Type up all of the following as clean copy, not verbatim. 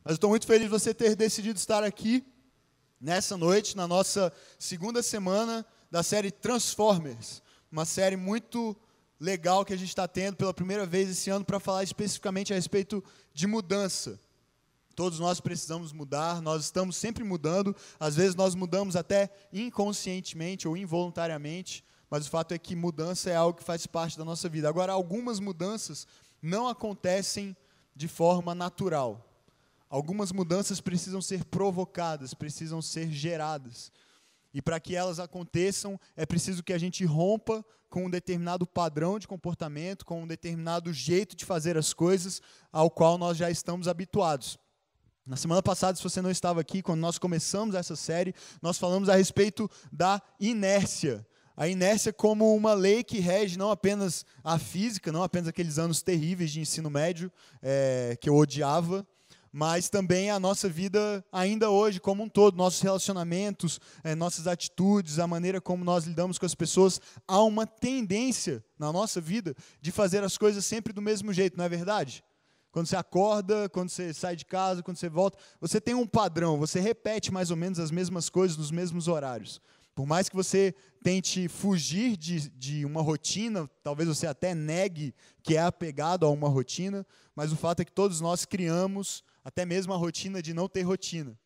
Mas eu estou muito feliz de você ter decidido estar aqui nessa noite, na nossa segunda semana da série Transformers. Uma série muito legal que a gente está tendo pela primeira vez esse ano para falar especificamente a respeito de mudança. Todos nós precisamos mudar, nós estamos sempre mudando, às vezes nós mudamos até inconscientemente ou involuntariamente, mas o fato é que mudança é algo que faz parte da nossa vida. Agora, algumas mudanças não acontecem de forma natural. Algumas mudanças precisam ser provocadas, precisam ser geradas. E para que elas aconteçam, é preciso que a gente rompa com um determinado padrão de comportamento, com um determinado jeito de fazer as coisas ao qual nós já estamos habituados. Na semana passada, se você não estava aqui, quando nós começamos essa série, nós falamos a respeito da inércia. A inércia como uma lei que rege não apenas a física, não apenas aqueles anos terríveis de ensino médio que eu odiava, mas também a nossa vida ainda hoje como um todo, nossos relacionamentos, nossas atitudes, a maneira como nós lidamos com as pessoas. Há uma tendência na nossa vida de fazer as coisas sempre do mesmo jeito, não é verdade? Quando você acorda, quando você sai de casa, quando você volta, você tem um padrão, você repete mais ou menos as mesmas coisas nos mesmos horários. Por mais que você tente fugir de uma rotina, talvez você até negue que é apegado a uma rotina, mas o fato é que todos nós criamos até mesmo a rotina de não ter rotina.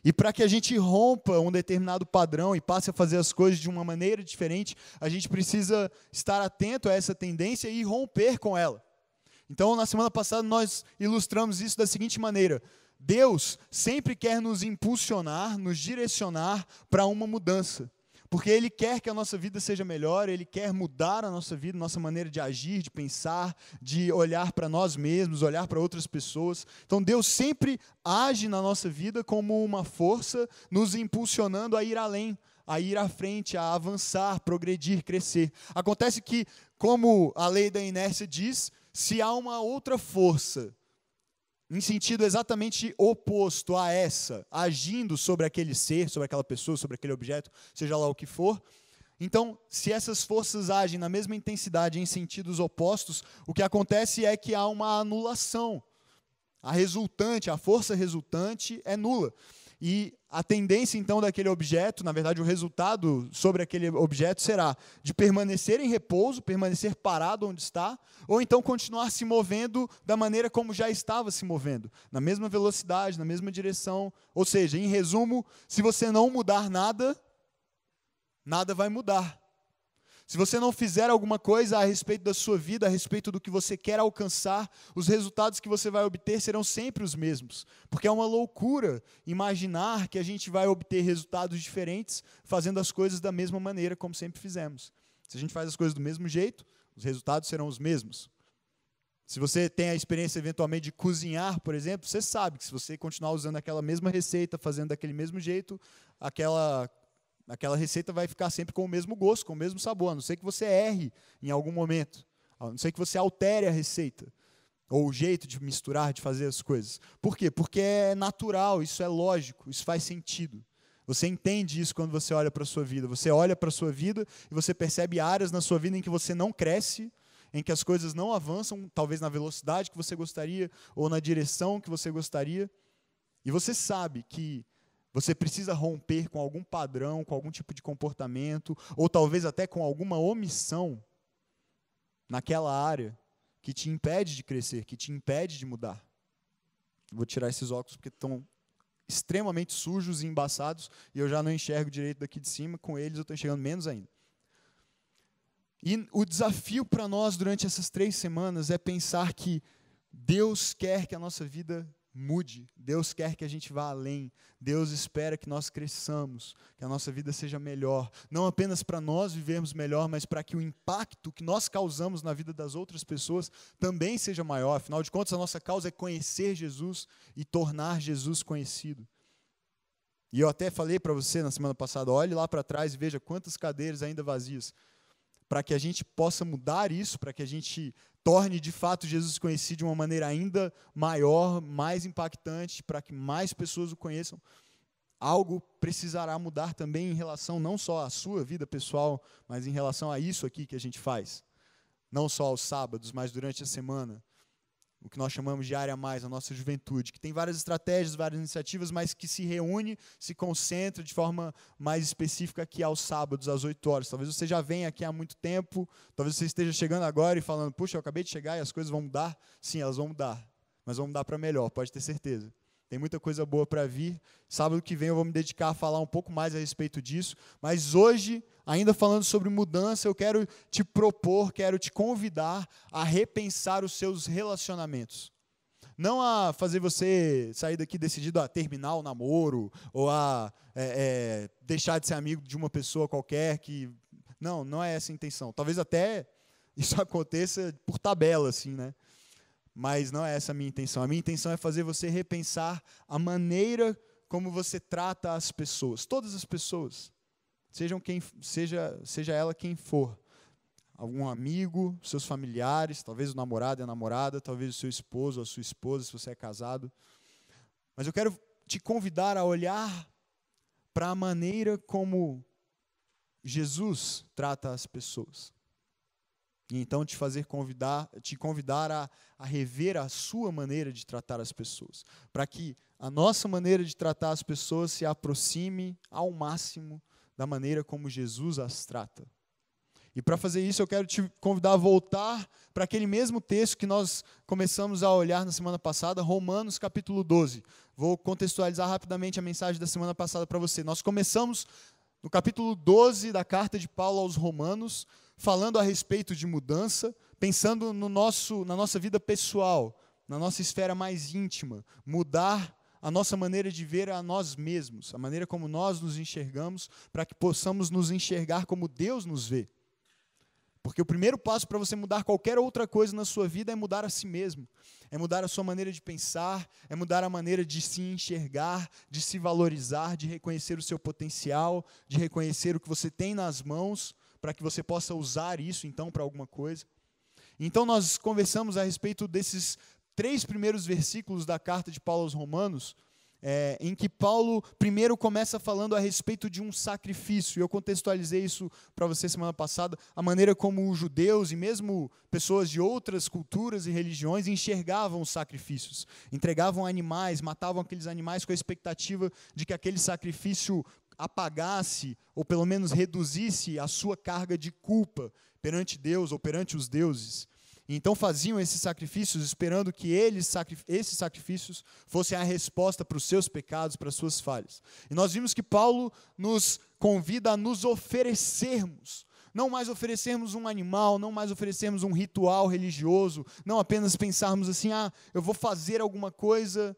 E para que a gente rompa um determinado padrão e passe a fazer as coisas de uma maneira diferente, a gente precisa estar atento a essa tendência e romper com ela. Então, na semana passada, nós ilustramos isso da seguinte maneira: Deus sempre quer nos impulsionar, nos direcionar para uma mudança. Porque Ele quer que a nossa vida seja melhor, Ele quer mudar a nossa vida, nossa maneira de agir, de pensar, de olhar para nós mesmos, olhar para outras pessoas. Então, Deus sempre age na nossa vida como uma força, nos impulsionando a ir além, a ir à frente, a avançar, progredir, crescer. Acontece que, como a lei da inércia diz, se há uma outra força, em sentido exatamente oposto a essa, agindo sobre aquele ser, sobre aquela pessoa, sobre aquele objeto, seja lá o que for, então, se essas forças agem na mesma intensidade em sentidos opostos, o que acontece é que há uma anulação. A força resultante é nula. E a tendência, então, daquele objeto, na verdade, o resultado sobre aquele objeto será de permanecer em repouso, permanecer parado onde está, ou então continuar se movendo da maneira como já estava se movendo, na mesma velocidade, na mesma direção. Ou seja, em resumo, se você não mudar nada, nada vai mudar. Se você não fizer alguma coisa a respeito da sua vida, a respeito do que você quer alcançar, os resultados que você vai obter serão sempre os mesmos. Porque é uma loucura imaginar que a gente vai obter resultados diferentes fazendo as coisas da mesma maneira como sempre fizemos. Se a gente faz as coisas do mesmo jeito, os resultados serão os mesmos. Se você tem a experiência eventualmente de cozinhar, por exemplo, você sabe que se você continuar usando aquela mesma receita, fazendo daquele mesmo jeito, aquela receita vai ficar sempre com o mesmo gosto, com o mesmo sabor, a não ser que você erre em algum momento, a não ser que você altere a receita, ou o jeito de misturar, de fazer as coisas. Por quê? Porque é natural, isso é lógico, isso faz sentido. Você entende isso quando você olha para a sua vida. Você olha para a sua vida e você percebe áreas na sua vida em que você não cresce, em que as coisas não avançam, talvez na velocidade que você gostaria, ou na direção que você gostaria, e você sabe que você precisa romper com algum padrão, com algum tipo de comportamento, ou talvez até com alguma omissão naquela área que te impede de crescer, que te impede de mudar. Vou tirar esses óculos porque estão extremamente sujos e embaçados e eu já não enxergo direito daqui de cima, com eles eu estou enxergando menos ainda. E o desafio para nós durante essas 3 semanas é pensar que Deus quer que a nossa vida mude, Deus quer que a gente vá além, Deus espera que nós cresçamos, que a nossa vida seja melhor, não apenas para nós vivermos melhor, mas para que o impacto que nós causamos na vida das outras pessoas também seja maior. Afinal de contas, a nossa causa é conhecer Jesus e tornar Jesus conhecido. E eu até falei para você na semana passada, olhe lá para trás e veja quantas cadeiras ainda vazias, para que a gente possa mudar isso, para que a gente torne de fato Jesus conhecido de uma maneira ainda maior, mais impactante, para que mais pessoas o conheçam. Algo precisará mudar também em relação não só à sua vida pessoal, mas em relação a isso aqui que a gente faz. Não só aos sábados, mas durante a semana. o que nós chamamos de Área Mais, a nossa juventude, que tem várias estratégias, várias iniciativas, mas que se reúne, se concentra de forma mais específica aqui aos sábados, às 8 horas. Talvez você já venha aqui há muito tempo, talvez você esteja chegando agora e falando, puxa, eu acabei de chegar e as coisas vão mudar. Sim, elas vão mudar, mas vão mudar para melhor, pode ter certeza. Tem muita coisa boa para vir. Sábado que vem eu vou me dedicar a falar um pouco mais a respeito disso. Mas hoje, ainda falando sobre mudança, eu quero te propor, quero te convidar a repensar os seus relacionamentos. Não a fazer você sair daqui decidido a terminar o namoro, ou a deixar de ser amigo de uma pessoa qualquer que... Não, não é essa a intenção. Talvez até isso aconteça por tabela, assim, né? Mas não é essa a minha intenção. A minha intenção é fazer você repensar a maneira como você trata as pessoas. Todas as pessoas. Seja ela quem for. Algum amigo, seus familiares, talvez o namorado e a namorada, talvez o seu esposo ou a sua esposa, se você é casado. Mas eu quero te convidar a olhar para a maneira como Jesus trata as pessoas. E então te convidar a rever a sua maneira de tratar as pessoas, para que a nossa maneira de tratar as pessoas se aproxime ao máximo da maneira como Jesus as trata. E para fazer isso eu quero te convidar a voltar para aquele mesmo texto que nós começamos a olhar na semana passada, Romanos capítulo 12. Vou contextualizar rapidamente a mensagem da semana passada para você. Nós começamos no capítulo 12 da carta de Paulo aos Romanos, falando a respeito de mudança, pensando na nossa vida pessoal, na nossa esfera mais íntima, mudar a nossa maneira de ver a nós mesmos, a maneira como nós nos enxergamos, para que possamos nos enxergar como Deus nos vê. Porque o primeiro passo para você mudar qualquer outra coisa na sua vida é mudar a si mesmo, é mudar a sua maneira de pensar, é mudar a maneira de se enxergar, de se valorizar, de reconhecer o seu potencial, de reconhecer o que você tem nas mãos, para que você possa usar isso, então, para alguma coisa. Então, nós conversamos a respeito desses 3 primeiros versículos da carta de Paulo aos Romanos, em que Paulo primeiro começa falando a respeito de um sacrifício. Eu contextualizei isso para você semana passada, a maneira como os judeus e mesmo pessoas de outras culturas e religiões enxergavam os sacrifícios. Entregavam animais, matavam aqueles animais com a expectativa de que aquele sacrifício apagasse, ou pelo menos reduzisse a sua carga de culpa perante Deus ou perante os deuses. Então faziam esses sacrifícios esperando que esses sacrifícios fossem a resposta para os seus pecados, para as suas falhas. E nós vimos que Paulo nos convida a nos oferecermos, não mais oferecermos um animal, não mais oferecermos um ritual religioso, não apenas pensarmos assim, eu vou fazer alguma coisa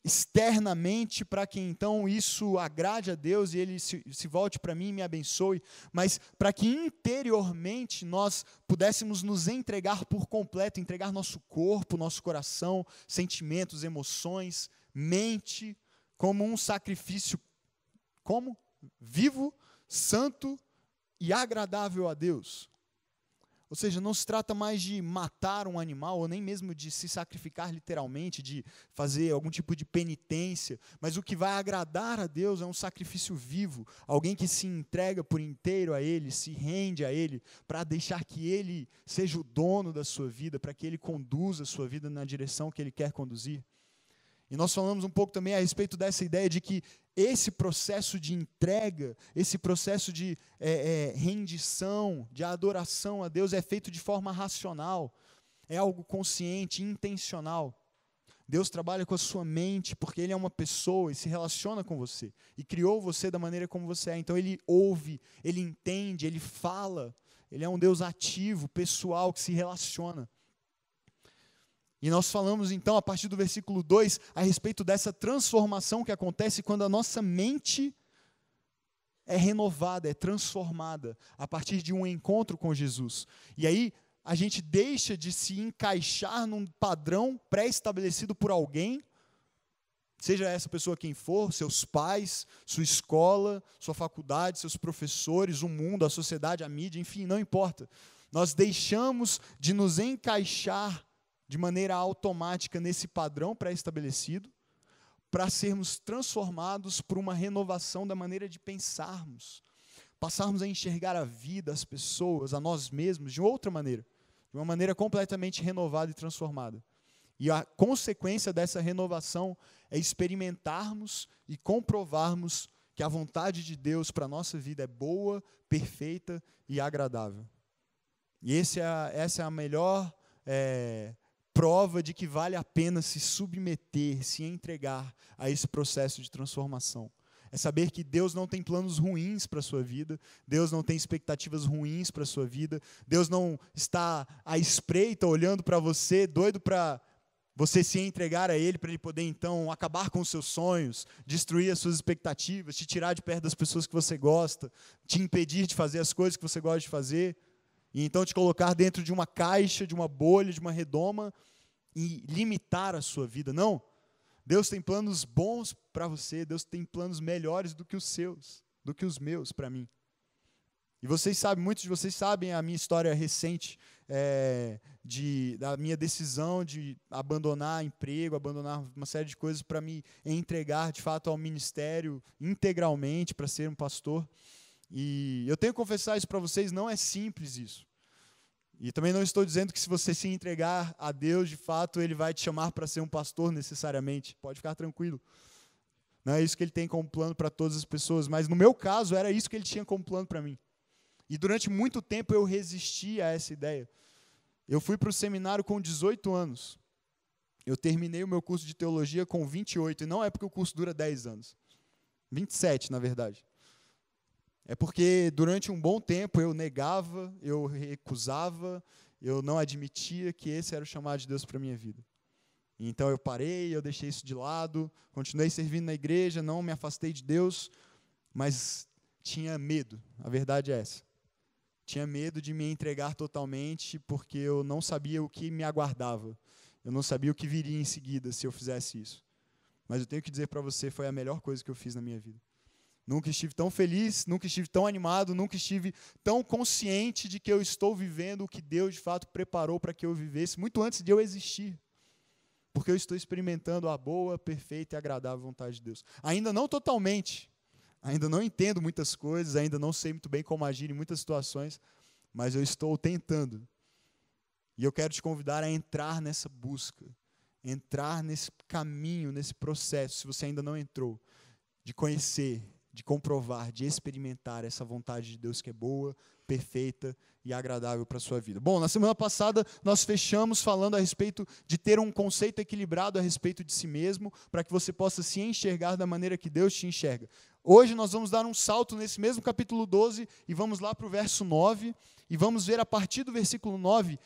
externamente para que então isso agrade a Deus e Ele se volte para mim e me abençoe, mas para que interiormente nós pudéssemos nos entregar por completo, entregar nosso corpo, nosso coração, sentimentos, emoções, mente, como um sacrifício, como? Vivo, santo e agradável a Deus. Ou seja, não se trata mais de matar um animal, ou nem mesmo de se sacrificar literalmente, de fazer algum tipo de penitência, mas o que vai agradar a Deus é um sacrifício vivo, alguém que se entrega por inteiro a Ele, se rende a Ele, para deixar que Ele seja o dono da sua vida, para que Ele conduza a sua vida na direção que Ele quer conduzir. E nós falamos um pouco também a respeito dessa ideia de que esse processo de entrega, esse processo de rendição, de adoração a Deus é feito de forma racional, é algo consciente, intencional. Deus trabalha com a sua mente porque Ele é uma pessoa e se relaciona com você. E criou você da maneira como você é. Então Ele ouve, Ele entende, Ele fala. Ele é um Deus ativo, pessoal, que se relaciona. E nós falamos então, a partir do versículo 2, a respeito dessa transformação que acontece quando a nossa mente é renovada, é transformada, a partir de um encontro com Jesus. E aí, a gente deixa de se encaixar num padrão pré-estabelecido por alguém, seja essa pessoa quem for, seus pais, sua escola, sua faculdade, seus professores, o mundo, a sociedade, a mídia, enfim, não importa. Nós deixamos de nos encaixar de maneira automática nesse padrão pré-estabelecido, para sermos transformados por uma renovação da maneira de pensarmos, passarmos a enxergar a vida, as pessoas, a nós mesmos, de outra maneira, de uma maneira completamente renovada e transformada. E a consequência dessa renovação é experimentarmos e comprovarmos que a vontade de Deus para a nossa vida é boa, perfeita e agradável. E essa é a melhor prova de que vale a pena se submeter, se entregar a esse processo de transformação. É saber que Deus não tem planos ruins para a sua vida, Deus não tem expectativas ruins para a sua vida, Deus não está à espreita, olhando para você, doido para você se entregar a Ele, para Ele poder então acabar com os seus sonhos, destruir as suas expectativas, te tirar de perto das pessoas que você gosta, te impedir de fazer as coisas que você gosta de fazer, e então te colocar dentro de uma caixa, de uma bolha, de uma redoma, e limitar a sua vida. Não. Deus tem planos bons para você, Deus tem planos melhores do que os seus, do que os meus para mim. E vocês sabem, muitos de vocês sabem a minha história recente, da minha decisão de abandonar emprego, abandonar uma série de coisas para me entregar de fato ao ministério integralmente, para ser um pastor. E eu tenho que confessar isso para vocês, não é simples isso. E também não estou dizendo que se você se entregar a Deus, de fato, Ele vai te chamar para ser um pastor necessariamente. Pode ficar tranquilo. Não é isso que Ele tem como plano para todas as pessoas. Mas no meu caso, era isso que Ele tinha como plano para mim. E durante muito tempo eu resisti a essa ideia. Eu fui para o seminário com 18 anos. Eu terminei o meu curso de teologia com 28. E não é porque o curso dura 10 anos. 27, na verdade. É porque durante um bom tempo eu negava, eu recusava, eu não admitia que esse era o chamado de Deus para a minha vida. Então eu parei, eu deixei isso de lado, continuei servindo na igreja, não me afastei de Deus, mas tinha medo, a verdade é essa. Tinha medo de me entregar totalmente porque eu não sabia o que me aguardava. Eu não sabia o que viria em seguida se eu fizesse isso. Mas eu tenho que dizer para você, foi a melhor coisa que eu fiz na minha vida. Nunca estive tão feliz, nunca estive tão animado, nunca estive tão consciente de que eu estou vivendo o que Deus de fato preparou para que eu vivesse, muito antes de eu existir. Porque eu estou experimentando a boa, perfeita e agradável vontade de Deus. Ainda não totalmente, ainda não entendo muitas coisas, ainda não sei muito bem como agir em muitas situações, mas eu estou tentando. E eu quero te convidar a entrar nessa busca, entrar nesse caminho, nesse processo, se você ainda não entrou, de conhecer, de comprovar, de experimentar essa vontade de Deus que é boa, perfeita e agradável para a sua vida. Bom, na semana passada nós fechamos falando a respeito de ter um conceito equilibrado a respeito de si mesmo, para que você possa se enxergar da maneira que Deus te enxerga. Hoje nós vamos dar um salto nesse mesmo capítulo 12 e vamos lá para o verso 9 e vamos ver a partir do versículo 9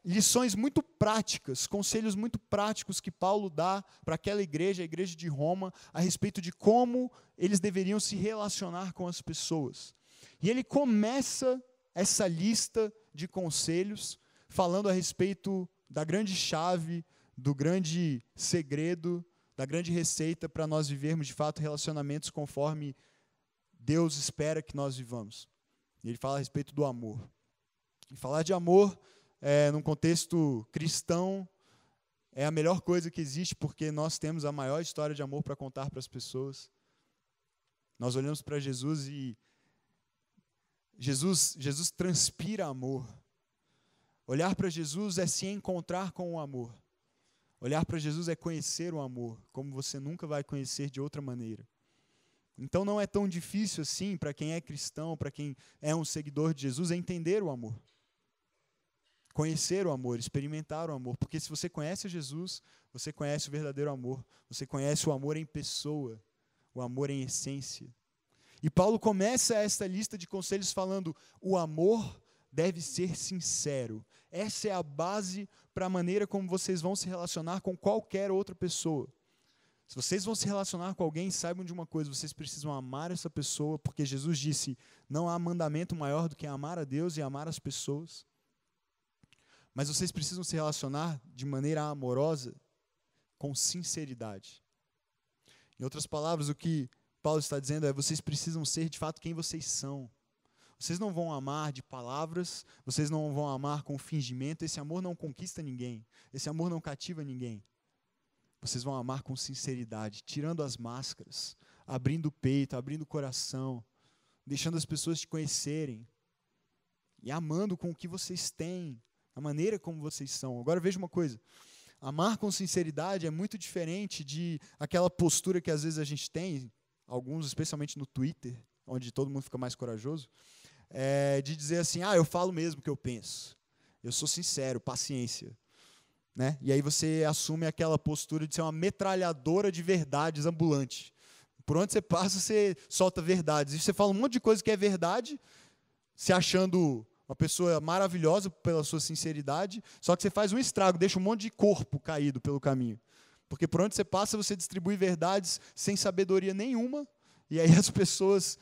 lições muito práticas, conselhos muito práticos que Paulo dá para aquela igreja, a igreja de Roma, a respeito de como eles deveriam se relacionar com as pessoas. E ele começa essa lista de conselhos falando a respeito da grande chave, do grande segredo, da grande receita para nós vivermos de fato relacionamentos conforme Deus espera que nós vivamos. E ele fala a respeito do amor. E falar de amor num contexto cristão é a melhor coisa que existe, porque nós temos a maior história de amor para contar para as pessoas. Nós olhamos para Jesus e Jesus transpira amor. Olhar para Jesus é se encontrar com o amor. Olhar para Jesus é conhecer o amor, como você nunca vai conhecer de outra maneira. Então não é tão difícil assim para quem é cristão, para quem é um seguidor de Jesus, entender o amor. Conhecer o amor, experimentar o amor. Porque se você conhece Jesus, você conhece o verdadeiro amor. Você conhece o amor em pessoa, o amor em essência. E Paulo começa esta lista de conselhos falando: o amor deve ser sincero. Essa é a base para a maneira como vocês vão se relacionar com qualquer outra pessoa. Se vocês vão se relacionar com alguém, saibam de uma coisa: vocês precisam amar essa pessoa, porque Jesus disse: não há mandamento maior do que amar a Deus e amar as pessoas. Mas vocês precisam se relacionar de maneira amorosa, com sinceridade. Em outras palavras, o que Paulo está dizendo é: vocês precisam ser de fato quem vocês são. Vocês não vão amar de palavras, vocês não vão amar com fingimento. Esse amor não conquista ninguém, esse amor não cativa ninguém. Vocês vão amar com sinceridade, tirando as máscaras, abrindo o peito, abrindo o coração, deixando as pessoas te conhecerem e amando com o que vocês têm, a maneira como vocês são. Agora veja uma coisa: Amar com sinceridade é muito diferente de aquela postura que às vezes a gente tem, alguns especialmente no Twitter, onde todo mundo fica mais corajoso, de dizer assim, eu falo mesmo o que eu penso, eu sou sincero, paciência. Né? E aí você assume aquela postura de ser uma metralhadora de verdades ambulante. Por onde você passa, você solta verdades. E você fala um monte de coisa que é verdade, se achando uma pessoa maravilhosa pela sua sinceridade, só que você faz um estrago, deixa um monte de corpo caído pelo caminho. Porque por onde você passa, você distribui verdades sem sabedoria nenhuma, e aí as pessoas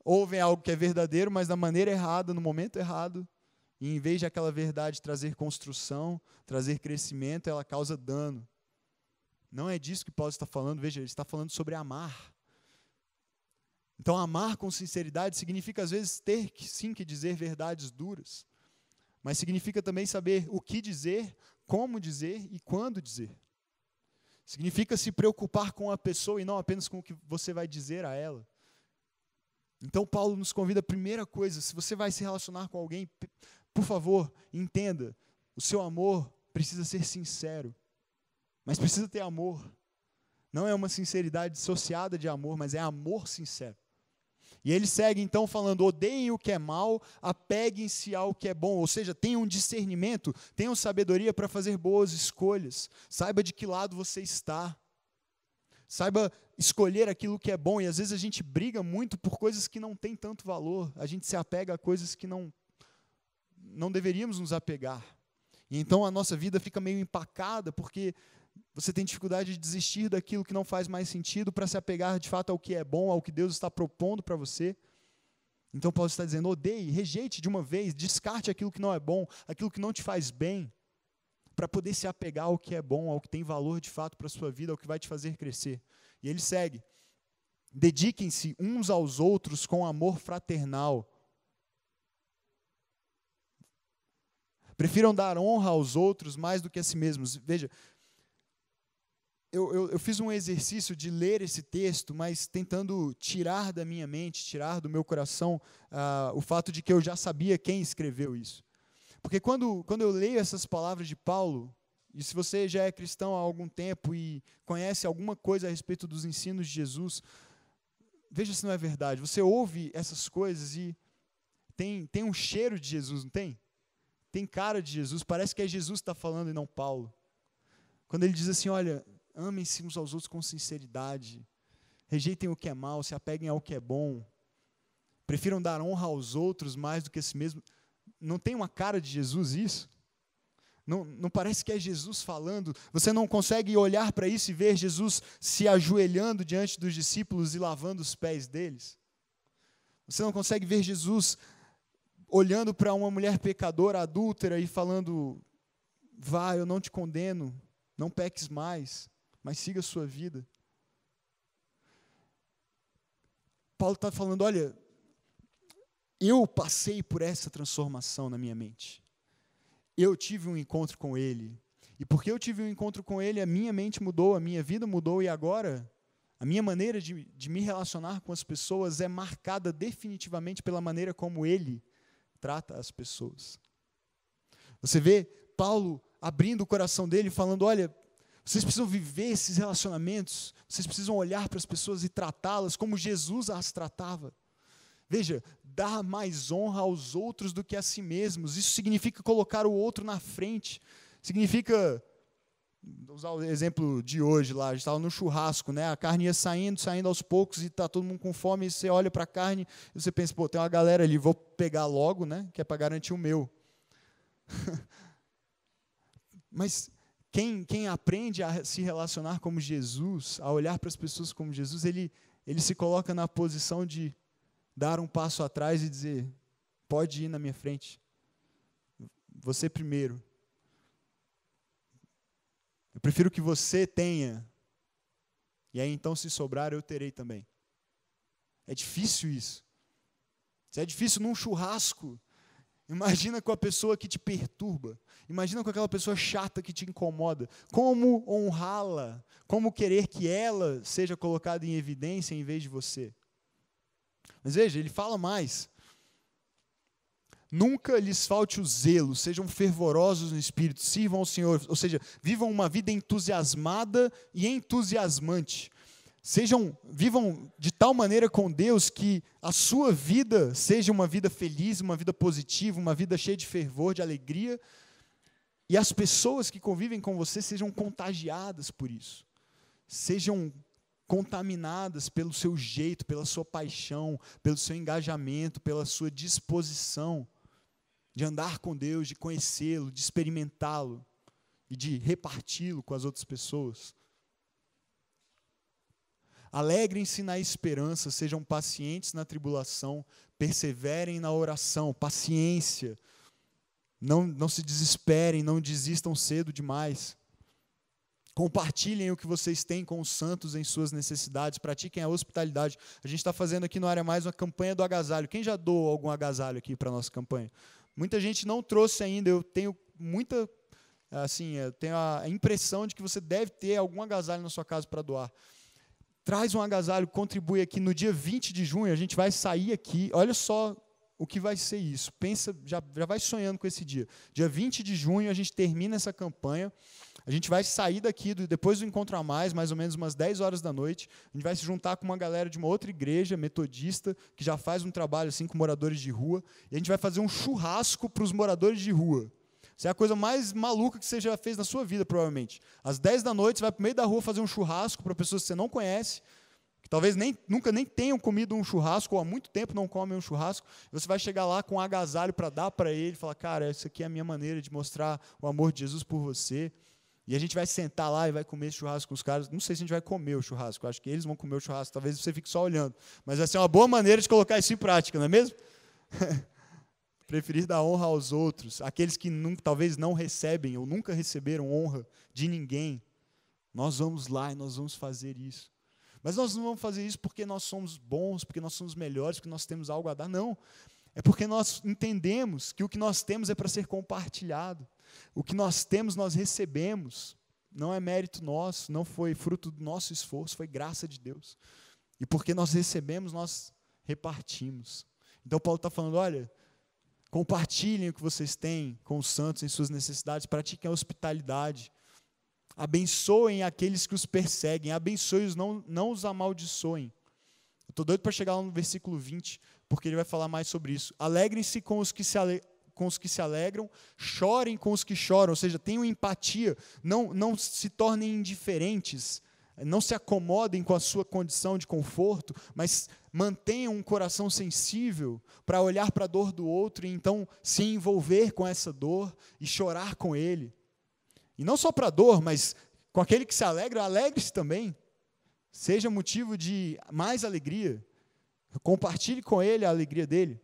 ouvem algo que é verdadeiro, mas da maneira errada, no momento errado, e em vez de aquela verdade trazer construção, trazer crescimento, ela causa dano. Não é disso que Paulo está falando, veja, ele está falando sobre amar. Então, amar com sinceridade significa, às vezes, ter sim que dizer verdades duras, mas significa também saber o que dizer, como dizer e quando dizer. Significa se preocupar com a pessoa e não apenas com o que você vai dizer a ela. Então, Paulo nos convida, a primeira coisa, se você vai se relacionar com alguém, por favor, entenda, o seu amor precisa ser sincero, mas precisa ter amor. Não é uma sinceridade dissociada de amor, mas é amor sincero. E ele segue então falando, odeiem o que é mal, apeguem-se ao que é bom, ou seja, tenham discernimento, tenham sabedoria para fazer boas escolhas, saiba de que lado você está, saiba escolher aquilo que é bom, e às vezes a gente briga muito por coisas que não têm tanto valor, a gente se apega a coisas que não deveríamos nos apegar, e então a nossa vida fica meio empacada, porque você tem dificuldade de desistir daquilo que não faz mais sentido para se apegar de fato ao que é bom, ao que Deus está propondo para você. Então Paulo está dizendo, odeie, rejeite de uma vez, descarte aquilo que não é bom, aquilo que não te faz bem, para poder se apegar ao que é bom, ao que tem valor de fato para a sua vida, ao que vai te fazer crescer. E ele segue, dediquem-se uns aos outros com amor fraternal. Prefiram dar honra aos outros mais do que a si mesmos. Veja, eu fiz um exercício de ler esse texto, mas tentando tirar da minha mente, tirar do meu coração o fato de que eu já sabia quem escreveu isso. Porque quando eu leio essas palavras de Paulo, e se você já é cristão há algum tempo e conhece alguma coisa a respeito dos ensinos de Jesus, veja se não é verdade. Você ouve essas coisas e tem um cheiro de Jesus, não tem? Tem cara de Jesus, parece que é Jesus que está falando e não Paulo. Quando ele diz assim, olha, amem-se uns aos outros com sinceridade, rejeitem o que é mal, se apeguem ao que é bom, prefiram dar honra aos outros mais do que a si mesmo. Não tem uma cara de Jesus isso? Não parece que é Jesus falando? Você não consegue olhar para isso e ver Jesus se ajoelhando diante dos discípulos e lavando os pés deles? Você não consegue ver Jesus olhando para uma mulher pecadora, adúltera e falando, vá, eu não te condeno, não peques mais, mas siga a sua vida. Paulo está falando, olha, eu passei por essa transformação na minha mente. Eu tive um encontro com Ele. E porque eu tive um encontro com Ele, a minha mente mudou, a minha vida mudou, e agora a minha maneira de me relacionar com as pessoas é marcada definitivamente pela maneira como Ele trata as pessoas. Você vê Paulo abrindo o coração dele, falando, olha, vocês precisam viver esses relacionamentos, vocês precisam olhar para as pessoas e tratá-las como Jesus as tratava. Veja, dar mais honra aos outros do que a si mesmos. Isso significa colocar o outro na frente. Significa, vou usar o exemplo de hoje lá, a gente estava no churrasco, né? A carne ia saindo aos poucos e está todo mundo com fome, e você olha para a carne e você pensa, tem uma galera ali, vou pegar logo, né? Que é para garantir o meu. Mas quem aprende a se relacionar como Jesus, a olhar para as pessoas como Jesus, ele se coloca na posição de dar um passo atrás e dizer, pode ir na minha frente, você primeiro. Eu prefiro que você tenha, e aí então se sobrar eu terei também. É difícil isso. Se é difícil num churrasco, imagina com a pessoa que te perturba, imagina com aquela pessoa chata que te incomoda. Como honrá-la, como querer que ela seja colocada em evidência em vez de você. Mas veja, ele fala mais. Nunca lhes falte o zelo, sejam fervorosos no espírito, sirvam ao Senhor, ou seja, vivam uma vida entusiasmada e entusiasmante. Vivam de tal maneira com Deus que a sua vida seja uma vida feliz, uma vida positiva, uma vida cheia de fervor, de alegria, e as pessoas que convivem com você sejam contagiadas por isso, sejam contaminadas pelo seu jeito, pela sua paixão, pelo seu engajamento, pela sua disposição de andar com Deus, de conhecê-lo, de experimentá-lo e de reparti-lo com as outras pessoas. Alegrem-se na esperança, sejam pacientes na tribulação, perseverem na oração, paciência, não se desesperem, não desistam cedo demais. Compartilhem o que vocês têm com os santos em suas necessidades, pratiquem a hospitalidade. A gente está fazendo aqui no Área Mais uma campanha do agasalho. Quem já doou algum agasalho aqui para a nossa campanha? Muita gente não trouxe ainda, eu tenho eu tenho a impressão de que você deve ter algum agasalho na sua casa para doar. Traz um agasalho, contribui aqui. No dia 20 de junho, a gente vai sair aqui. Olha só o que vai ser isso. Pensa, já vai sonhando com esse dia. Dia 20 de junho, a gente termina essa campanha. A gente vai sair daqui, depois do Encontro a mais ou menos umas 10 horas da noite. A gente vai se juntar com uma galera de uma outra igreja metodista, que já faz um trabalho assim com moradores de rua. E a gente vai fazer um churrasco para os moradores de rua. Isso é a coisa mais maluca que você já fez na sua vida, provavelmente. Às 10 da noite, você vai para o meio da rua fazer um churrasco para pessoas que você não conhece, que talvez nunca nem tenham comido um churrasco, ou há muito tempo não comem um churrasco. Você vai chegar lá com um agasalho para dar para ele, falar, cara, essa aqui é a minha maneira de mostrar o amor de Jesus por você. E a gente vai sentar lá e vai comer esse churrasco com os caras. Não sei se a gente vai comer o churrasco, acho que eles vão comer o churrasco, talvez você fique só olhando. Mas vai ser uma boa maneira de colocar isso em prática, não é mesmo? Preferir dar honra aos outros, aqueles que talvez não recebem ou nunca receberam honra de ninguém. Nós vamos lá e nós vamos fazer isso. Mas nós não vamos fazer isso porque nós somos bons, porque nós somos melhores, porque nós temos algo a dar. Não. É porque nós entendemos que o que nós temos é para ser compartilhado. O que nós temos, nós recebemos. Não é mérito nosso, não foi fruto do nosso esforço, foi graça de Deus. E porque nós recebemos, nós repartimos. Então Paulo está falando, olha, compartilhem o que vocês têm com os santos em suas necessidades, pratiquem a hospitalidade, abençoem aqueles que os perseguem, abençoe-os, não os amaldiçoem. Eu estou doido para chegar lá no versículo 20, porque ele vai falar mais sobre isso. Alegrem-se com os que se alegram, chorem com os que choram, ou seja, tenham empatia, não se tornem indiferentes, não se acomodem com a sua condição de conforto, mas mantenham um coração sensível para olhar para a dor do outro e então se envolver com essa dor e chorar com ele. E não só para a dor, mas com aquele que se alegra, alegre-se também. Seja motivo de mais alegria. Compartilhe com ele a alegria dele.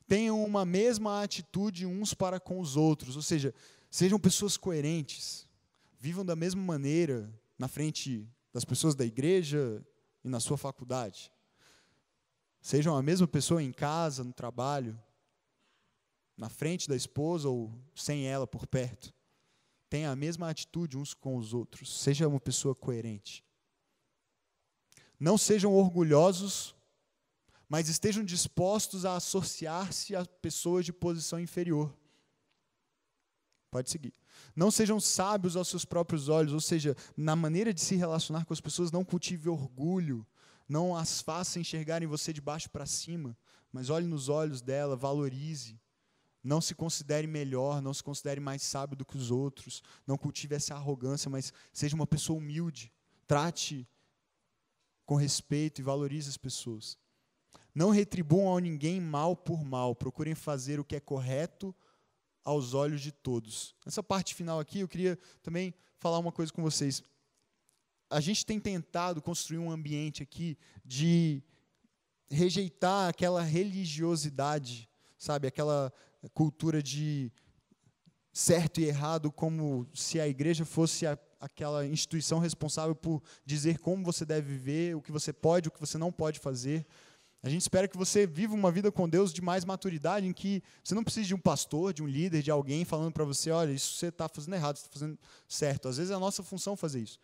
Tenham uma mesma atitude uns para com os outros, ou seja, sejam pessoas coerentes. Vivam da mesma maneira na frente das pessoas da igreja e na sua faculdade. Sejam a mesma pessoa em casa, no trabalho, na frente da esposa ou sem ela por perto. Tenha a mesma atitude uns com os outros. Seja uma pessoa coerente. Não sejam orgulhosos, mas estejam dispostos a associar-se a pessoas de posição inferior. Pode seguir. Não sejam sábios aos seus próprios olhos, ou seja, na maneira de se relacionar com as pessoas, não cultive orgulho, não as faça enxergarem você de baixo para cima, mas olhe nos olhos dela, valorize. Não se considere melhor, não se considere mais sábio do que os outros, não cultive essa arrogância, mas seja uma pessoa humilde, trate com respeito e valorize as pessoas. Não retribuam a ninguém mal por mal, procurem fazer o que é correto aos olhos de todos. Nessa parte final aqui, eu queria também falar uma coisa com vocês. A gente tem tentado construir um ambiente aqui de rejeitar aquela religiosidade, sabe, aquela cultura de certo e errado, como se a igreja fosse aquela instituição responsável por dizer como você deve viver, o que você pode, o que você não pode fazer. A gente espera que você viva uma vida com Deus de mais maturidade, em que você não precisa de um pastor, de um líder, de alguém falando para você, olha, isso você está fazendo errado, você está fazendo certo. Às vezes é a nossa função fazer isso.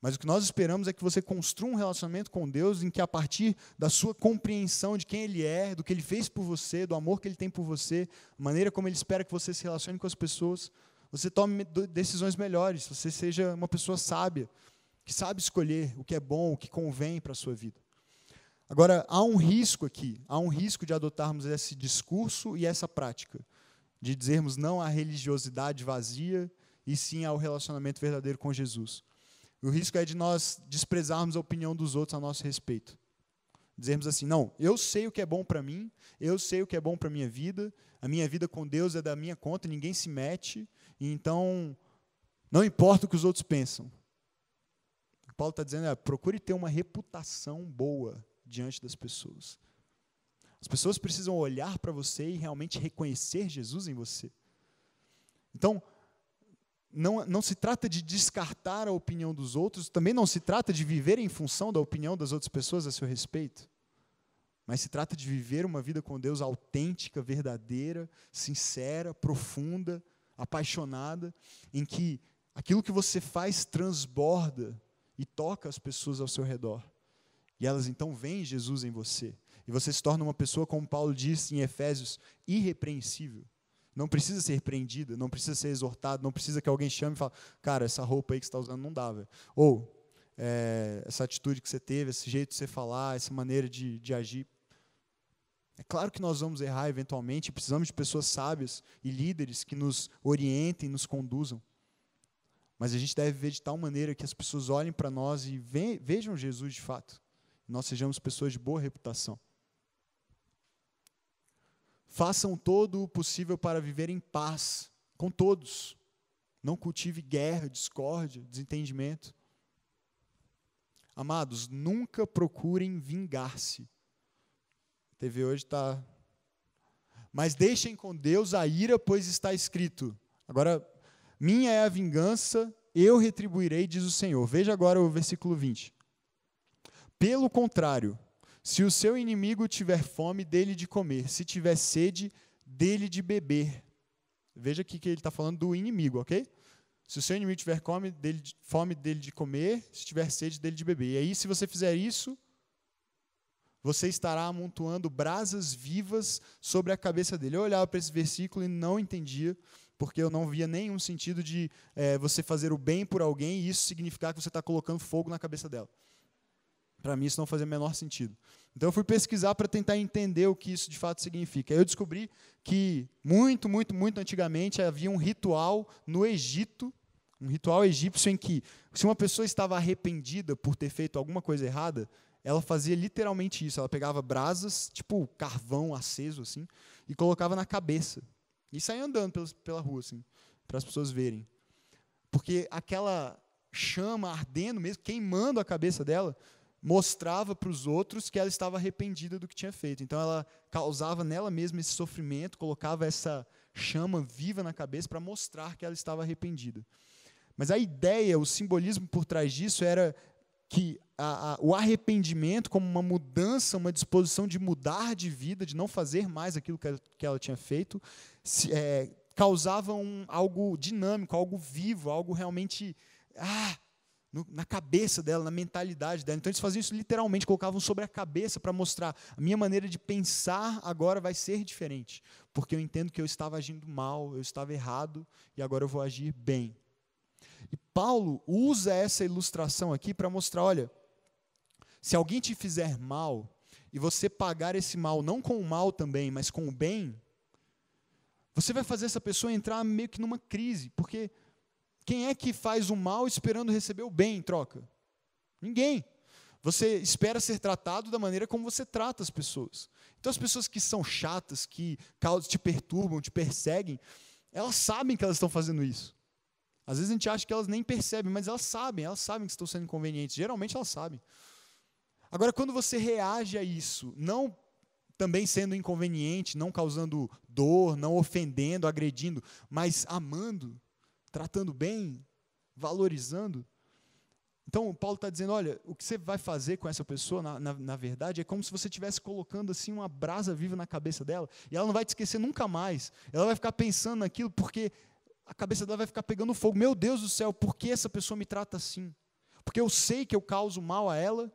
Mas o que nós esperamos é que você construa um relacionamento com Deus em que, a partir da sua compreensão de quem Ele é, do que Ele fez por você, do amor que Ele tem por você, a maneira como Ele espera que você se relacione com as pessoas, você tome decisões melhores, você seja uma pessoa sábia, que sabe escolher o que é bom, o que convém para a sua vida. Agora, há um risco aqui, há um risco de adotarmos esse discurso e essa prática, de dizermos não à religiosidade vazia e sim ao relacionamento verdadeiro com Jesus. O risco é de nós desprezarmos a opinião dos outros a nosso respeito. Dizermos assim, não, eu sei o que é bom para mim, eu sei o que é bom para a minha vida com Deus é da minha conta, ninguém se mete, e então não importa o que os outros pensam. O Paulo está dizendo, procure ter uma reputação boa diante das pessoas. As pessoas precisam olhar para você e realmente reconhecer Jesus em você. Então, não se trata de descartar a opinião dos outros, também não se trata de viver em função da opinião das outras pessoas a seu respeito, mas se trata de viver uma vida com Deus autêntica, verdadeira, sincera, profunda, apaixonada, em que aquilo que você faz transborda e toca as pessoas ao seu redor. E elas então veem Jesus em você. E você se torna uma pessoa, como Paulo diz em Efésios, irrepreensível. Não precisa ser repreendida, não precisa ser exortado, não precisa que alguém chame e fale, cara, essa roupa aí que você está usando não dá, velho. Ou, essa atitude que você teve, esse jeito de você falar, essa maneira de agir. É claro que nós vamos errar eventualmente, precisamos de pessoas sábias e líderes que nos orientem, nos conduzam. Mas a gente deve ver de tal maneira que as pessoas olhem para nós e vejam Jesus de fato. E nós sejamos pessoas de boa reputação. Façam todo o possível para viver em paz com todos. Não cultive guerra, discórdia, desentendimento. Amados, nunca procurem vingar-se. A TV hoje está... Mas deixem com Deus a ira, pois está escrito. Agora, minha é a vingança, eu retribuirei, diz o Senhor. Veja agora o versículo 20. Pelo contrário, se o seu inimigo tiver fome, dele de comer. Se tiver sede, dele de beber. Veja aqui que ele está falando do inimigo, ok? Se o seu inimigo tiver fome, dele de comer. Se tiver sede, dele de beber. E aí, se você fizer isso, você estará amontoando brasas vivas sobre a cabeça dele. Eu olhava para esse versículo e não entendia, porque eu não via nenhum sentido de você fazer o bem por alguém e isso significar que você está colocando fogo na cabeça dela. Para mim isso não fazia o menor sentido. Então eu fui pesquisar para tentar entender o que isso de fato significa. Aí eu descobri que muito antigamente havia um ritual no Egito, um ritual egípcio em que, se uma pessoa estava arrependida por ter feito alguma coisa errada, ela fazia literalmente isso. Ela pegava brasas, tipo carvão aceso, assim, e colocava na cabeça. E saía andando pela rua, assim, para as pessoas verem. Porque aquela chama ardendo mesmo, queimando a cabeça dela, mostrava para os outros que ela estava arrependida do que tinha feito. Então ela causava nela mesma esse sofrimento, colocava essa chama viva na cabeça para mostrar que ela estava arrependida. Mas a ideia, o simbolismo por trás disso era que o arrependimento, como uma mudança, uma disposição de mudar de vida, de não fazer mais aquilo que ela tinha feito, causava algo dinâmico, algo vivo, algo realmente na cabeça dela, na mentalidade dela. Então eles faziam isso literalmente, colocavam sobre a cabeça para mostrar, a minha maneira de pensar agora vai ser diferente, porque eu entendo que eu estava agindo mal, eu estava errado, e agora eu vou agir bem. E Paulo usa essa ilustração aqui para mostrar, olha, se alguém te fizer mal, e você pagar esse mal, não com o mal também, mas com o bem, você vai fazer essa pessoa entrar meio que numa crise, porque quem é que faz o mal esperando receber o bem em troca? Ninguém. Você espera ser tratado da maneira como você trata as pessoas. Então as pessoas que são chatas, que te perturbam, te perseguem, elas sabem que elas estão fazendo isso. Às vezes a gente acha que elas nem percebem, mas elas sabem que estão sendo inconvenientes. Geralmente elas sabem. Agora, quando você reage a isso, não também sendo inconveniente, não causando dor, não ofendendo, agredindo, mas amando, tratando bem, valorizando. Então, Paulo está dizendo, olha, o que você vai fazer com essa pessoa, na verdade, é como se você estivesse colocando assim uma brasa viva na cabeça dela, e ela não vai te esquecer nunca mais. Ela vai ficar pensando naquilo, porque a cabeça dela vai ficar pegando fogo. Meu Deus do céu, por que essa pessoa me trata assim? Por porque eu sei que eu causo mal a ela,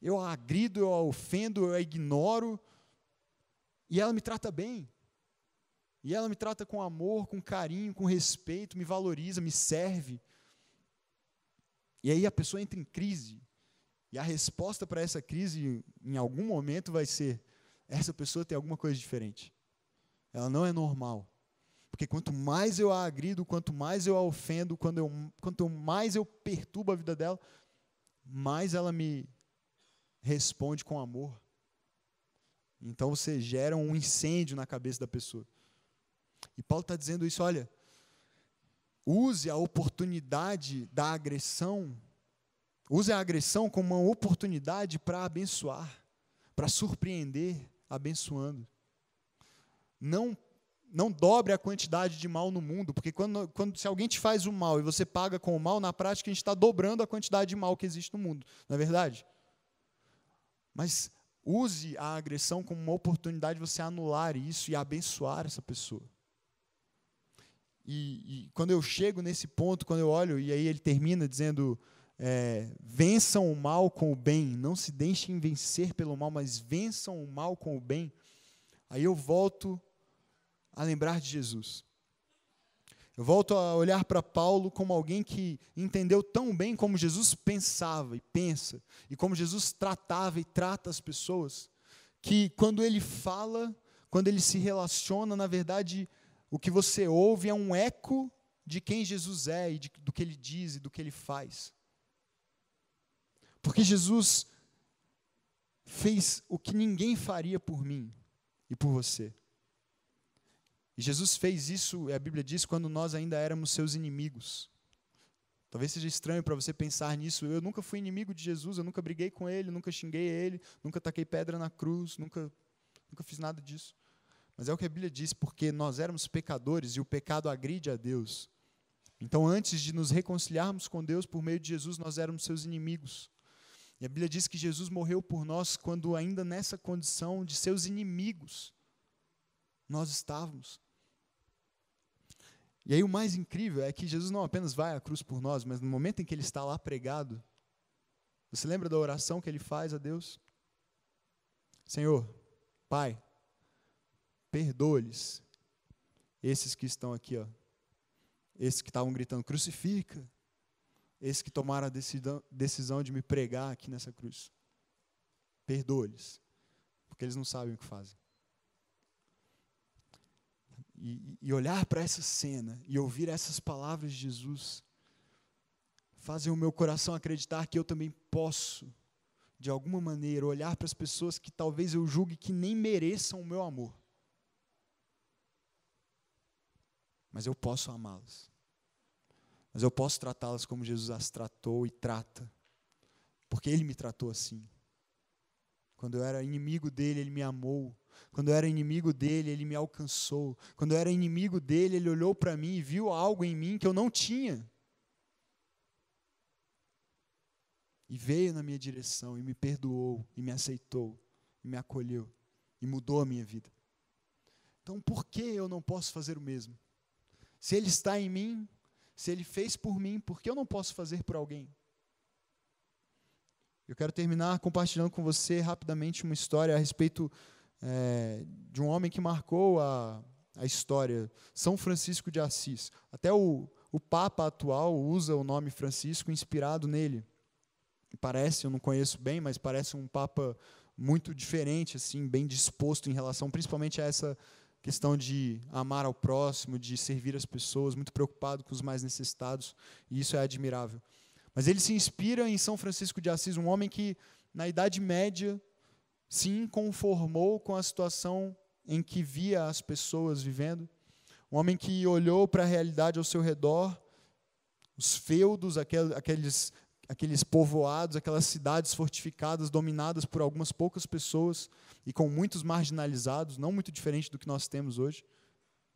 eu a agrido, eu a ofendo, eu a ignoro, e ela me trata bem. E ela me trata com amor, com carinho, com respeito, me valoriza, me serve. E aí a pessoa entra em crise. E a resposta para essa crise, em algum momento, vai ser: essa pessoa tem alguma coisa diferente. Ela não é normal. Porque quanto mais eu a agrido, quanto mais eu a ofendo, quanto mais eu perturbo a vida dela, mais ela me responde com amor. Então você gera um incêndio na cabeça da pessoa. E Paulo está dizendo isso: olha, use a oportunidade da agressão, use a agressão como uma oportunidade para abençoar, para surpreender, abençoando. Não dobre a quantidade de mal no mundo, porque se alguém te faz o mal e você paga com o mal, na prática a gente está dobrando a quantidade de mal que existe no mundo, não é verdade? Mas use a agressão como uma oportunidade de você anular isso e abençoar essa pessoa. E quando eu chego nesse ponto, quando eu olho, e aí ele termina dizendo: vençam o mal com o bem, não se deixem vencer pelo mal, mas vençam o mal com o bem. Aí eu volto a lembrar de Jesus. Eu volto a olhar para Paulo como alguém que entendeu tão bem como Jesus pensava e pensa, e como Jesus tratava e trata as pessoas, que quando ele fala, quando ele se relaciona, na verdade, o que você ouve é um eco de quem Jesus é, e do que ele diz e do que ele faz. Porque Jesus fez o que ninguém faria por mim e por você. E Jesus fez isso, a Bíblia diz, quando nós ainda éramos seus inimigos. Talvez seja estranho para você pensar nisso. Eu nunca fui inimigo de Jesus, eu nunca briguei com ele, nunca xinguei ele, nunca taquei pedra na cruz, nunca fiz nada disso. Mas é o que a Bíblia diz, porque nós éramos pecadores e o pecado agride a Deus. Então, antes de nos reconciliarmos com Deus por meio de Jesus, nós éramos seus inimigos. E a Bíblia diz que Jesus morreu por nós quando ainda nessa condição de seus inimigos nós estávamos. E aí o mais incrível é que Jesus não apenas vai à cruz por nós, mas no momento em que ele está lá pregado, você lembra da oração que ele faz a Deus? Senhor, Pai, perdoa-lhes, esses que estão aqui, esses que estavam gritando, crucifica, esses que tomaram a decisão de me pregar aqui nessa cruz. Perdoa-lhes, porque eles não sabem o que fazem. E olhar para essa cena e ouvir essas palavras de Jesus fazem o meu coração acreditar que eu também posso, de alguma maneira, olhar para as pessoas que talvez eu julgue que nem mereçam o meu amor. Mas eu posso amá-las. Mas eu posso tratá-las como Jesus as tratou e trata. Porque Ele me tratou assim. Quando eu era inimigo dele, Ele me amou. Quando eu era inimigo dele, Ele me alcançou. Quando eu era inimigo dele, Ele olhou para mim e viu algo em mim que eu não tinha. E veio na minha direção, e me perdoou, e me aceitou, e me acolheu, e mudou a minha vida. Então, por que eu não posso fazer o mesmo? Se Ele está em mim, se Ele fez por mim, por que eu não posso fazer por alguém? Eu quero terminar compartilhando com você rapidamente uma história a respeito de um homem que marcou a história, São Francisco de Assis. Até o Papa atual usa o nome Francisco inspirado nele. Parece, eu não conheço bem, mas parece um Papa muito diferente, assim, bem disposto em relação principalmente a essa questão de amar ao próximo, de servir as pessoas, muito preocupado com os mais necessitados, e isso é admirável. Mas ele se inspira em São Francisco de Assis, um homem que, na Idade Média, se inconformou com a situação em que via as pessoas vivendo, um homem que olhou para a realidade ao seu redor, os feudos, aqueles povoados, aquelas cidades fortificadas, dominadas por algumas poucas pessoas e com muitos marginalizados, não muito diferente do que nós temos hoje,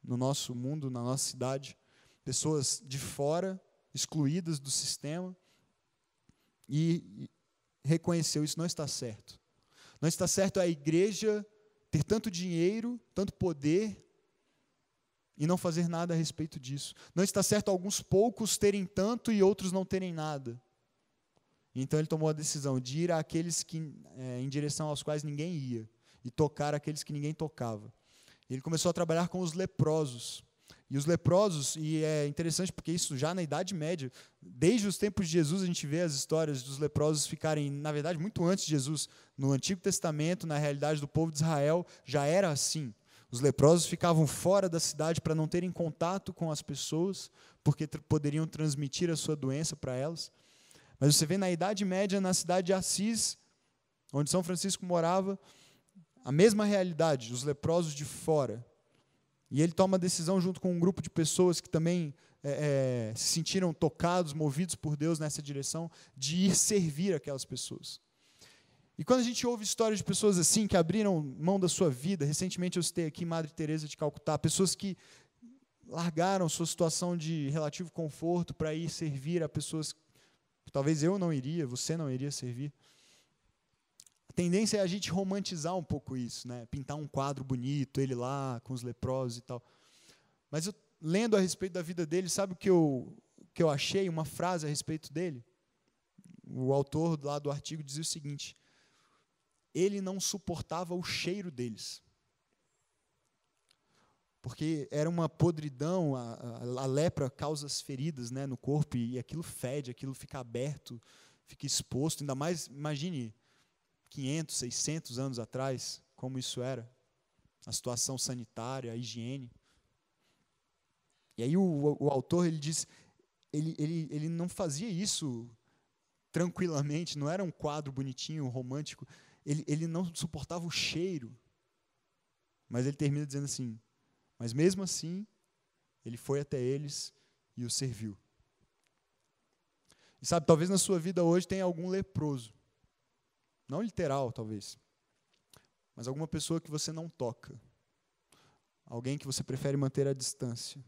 no nosso mundo, na nossa cidade, pessoas de fora, excluídas do sistema, e reconheceu, isso não está certo. Não está certo a igreja ter tanto dinheiro, tanto poder, e não fazer nada a respeito disso. Não está certo alguns poucos terem tanto e outros não terem nada. Então ele tomou a decisão de ir àqueles em direção aos quais ninguém ia e tocar aqueles que ninguém tocava. Ele começou a trabalhar com os leprosos. E os leprosos, e é interessante porque isso já na Idade Média, desde os tempos de Jesus, a gente vê as histórias dos leprosos ficarem, na verdade, muito antes de Jesus, no Antigo Testamento, na realidade do povo de Israel, já era assim. Os leprosos ficavam fora da cidade para não terem contato com as pessoas, porque poderiam transmitir a sua doença para elas. Mas você vê na Idade Média, na cidade de Assis, onde São Francisco morava, a mesma realidade, os leprosos de fora. E ele toma a decisão junto com um grupo de pessoas que também se sentiram tocados, movidos por Deus nessa direção, de ir servir aquelas pessoas. E quando a gente ouve histórias de pessoas assim, que abriram mão da sua vida, recentemente eu citei aqui Madre Teresa de Calcutá, pessoas que largaram sua situação de relativo conforto para ir servir a pessoas que talvez eu não iria, você não iria servir. A tendência é a gente romantizar um pouco isso, né? Pintar um quadro bonito, ele lá, com os leprosos e tal. Mas eu, lendo a respeito da vida dele, sabe o que eu achei? Uma frase a respeito dele. O autor lá do artigo dizia o seguinte: ele não suportava o cheiro deles. Porque era uma podridão, a lepra causa as feridas, né, no corpo, e aquilo fede, aquilo fica aberto, fica exposto. Ainda mais, imagine, 500, 600 anos atrás, como isso era, a situação sanitária, a higiene. E aí o autor, ele diz, ele não fazia isso tranquilamente, não era um quadro bonitinho, romântico, ele não suportava o cheiro. Mas ele termina dizendo assim: mas mesmo assim, ele foi até eles e os serviu. E sabe, talvez na sua vida hoje tenha algum leproso. Não literal, talvez. Mas alguma pessoa que você não toca. Alguém que você prefere manter à distância.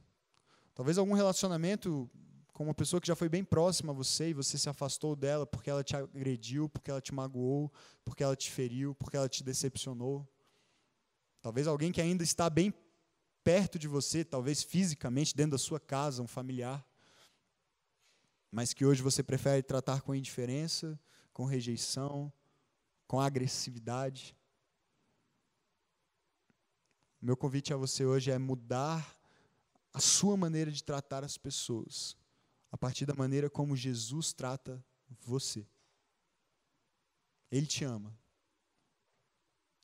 Talvez algum relacionamento com uma pessoa que já foi bem próxima a você e você se afastou dela porque ela te agrediu, porque ela te magoou, porque ela te feriu, porque ela te decepcionou. Talvez alguém que ainda está bem perto de você, talvez fisicamente, dentro da sua casa, um familiar, mas que hoje você prefere tratar com indiferença, com rejeição, com agressividade. Meu convite a você hoje é mudar a sua maneira de tratar as pessoas, a partir da maneira como Jesus trata você. Ele te ama.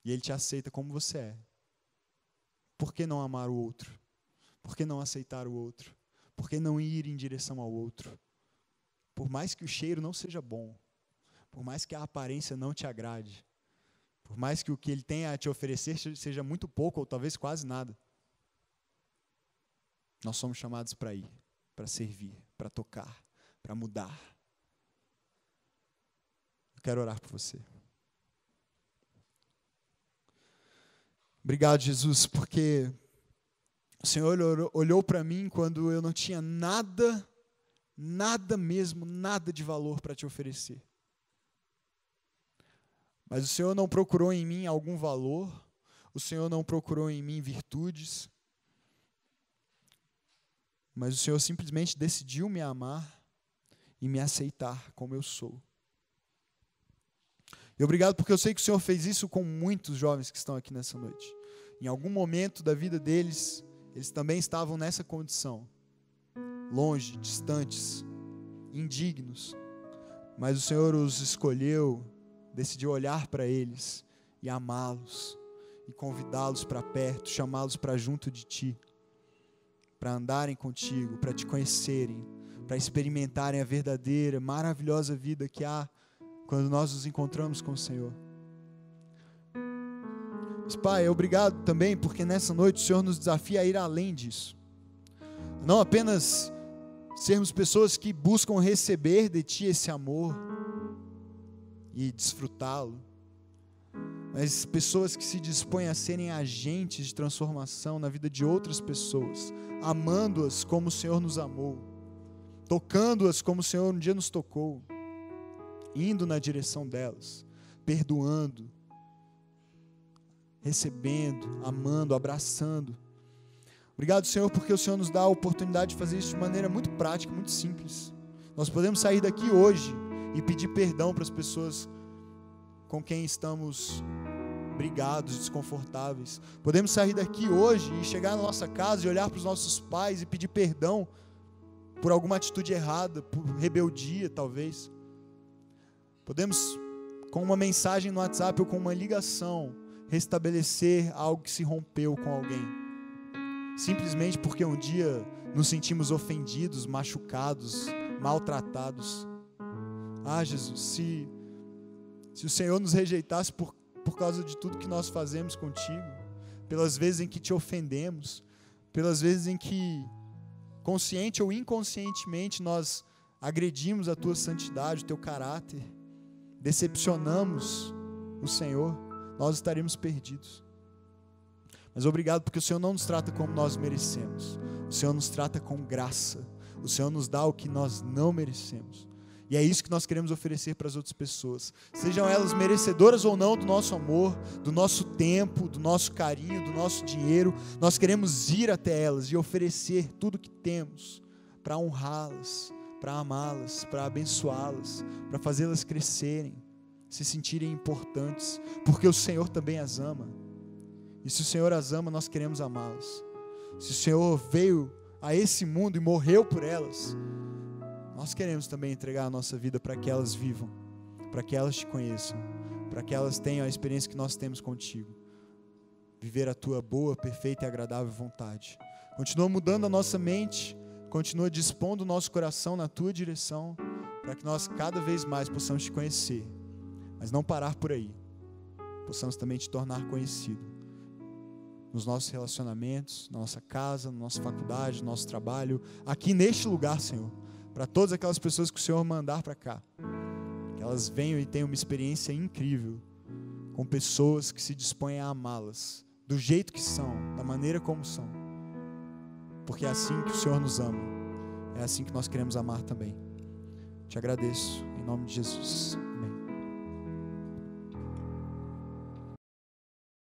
E Ele te aceita como você é. Por que não amar o outro? Por que não aceitar o outro? Por que não ir em direção ao outro? Por mais que o cheiro não seja bom, por mais que a aparência não te agrade, por mais que o que ele tenha a te oferecer seja muito pouco ou talvez quase nada, nós somos chamados para ir, para servir, para tocar, para mudar. Eu quero orar por você. Obrigado, Jesus, porque o Senhor olhou para mim quando eu não tinha nada mesmo, nada de valor para te oferecer. Mas o Senhor não procurou em mim algum valor, o Senhor não procurou em mim virtudes, mas o Senhor simplesmente decidiu me amar e me aceitar como eu sou. E obrigado porque eu sei que o Senhor fez isso com muitos jovens que estão aqui nessa noite. Em algum momento da vida deles, eles também estavam nessa condição, longe, distantes, indignos, mas o Senhor os escolheu, decidiu olhar para eles e amá-los, e convidá-los para perto, chamá-los para junto de Ti, para andarem contigo, para Te conhecerem, para experimentarem a verdadeira, maravilhosa vida que há quando nós nos encontramos com o Senhor. Mas, Pai, obrigado também porque nessa noite o Senhor nos desafia a ir além disso. Não apenas sermos pessoas que buscam receber de Ti esse amor e desfrutá-lo, mas pessoas que se dispõem a serem agentes de transformação na vida de outras pessoas, amando-as como o Senhor nos amou, tocando-as como o Senhor um dia nos tocou, indo na direção delas, perdoando, recebendo, amando, abraçando. Obrigado, Senhor, porque o Senhor nos dá a oportunidade de fazer isso de maneira muito prática, muito simples. Nós podemos sair daqui hoje e pedir perdão para as pessoas com quem estamos brigados, desconfortáveis. Podemos sair daqui hoje e chegar na nossa casa e olhar para os nossos pais e pedir perdão por alguma atitude errada, por rebeldia talvez. Podemos, com uma mensagem no WhatsApp ou com uma ligação, restabelecer algo que se rompeu com alguém. Simplesmente porque um dia nos sentimos ofendidos, machucados, maltratados. Ah, Jesus, se o Senhor nos rejeitasse por causa de tudo que nós fazemos contigo, pelas vezes em que te ofendemos, pelas vezes em que, consciente ou inconscientemente, nós agredimos a tua santidade, o teu caráter, decepcionamos o Senhor, nós estaremos perdidos. Mas obrigado porque o Senhor não nos trata como nós merecemos. O Senhor nos trata com graça. O Senhor nos dá o que nós não merecemos. E é isso que nós queremos oferecer para as outras pessoas. Sejam elas merecedoras ou não do nosso amor, do nosso tempo, do nosso carinho, do nosso dinheiro. Nós queremos ir até elas e oferecer tudo o que temos para honrá-las, para amá-las, para abençoá-las, para fazê-las crescerem, se sentirem importantes, porque o Senhor também as ama. E se o Senhor as ama, nós queremos amá-las. Se o Senhor veio a esse mundo e morreu por elas, nós queremos também entregar a nossa vida para que elas vivam, para que elas te conheçam, para que elas tenham a experiência que nós temos contigo. Viver a tua boa, perfeita e agradável vontade. Continua mudando a nossa mente, continua dispondo o nosso coração na tua direção, para que nós cada vez mais possamos te conhecer, mas não parar por aí. Possamos também te tornar conhecido nos nossos relacionamentos, na nossa casa, na nossa faculdade, no nosso trabalho, aqui neste lugar, Senhor, para todas aquelas pessoas que o Senhor mandar para cá, que elas venham e tenham uma experiência incrível com pessoas que se dispõem a amá-las, do jeito que são, da maneira como são, porque é assim que o Senhor nos ama, é assim que nós queremos amar também. Te agradeço, em nome de Jesus.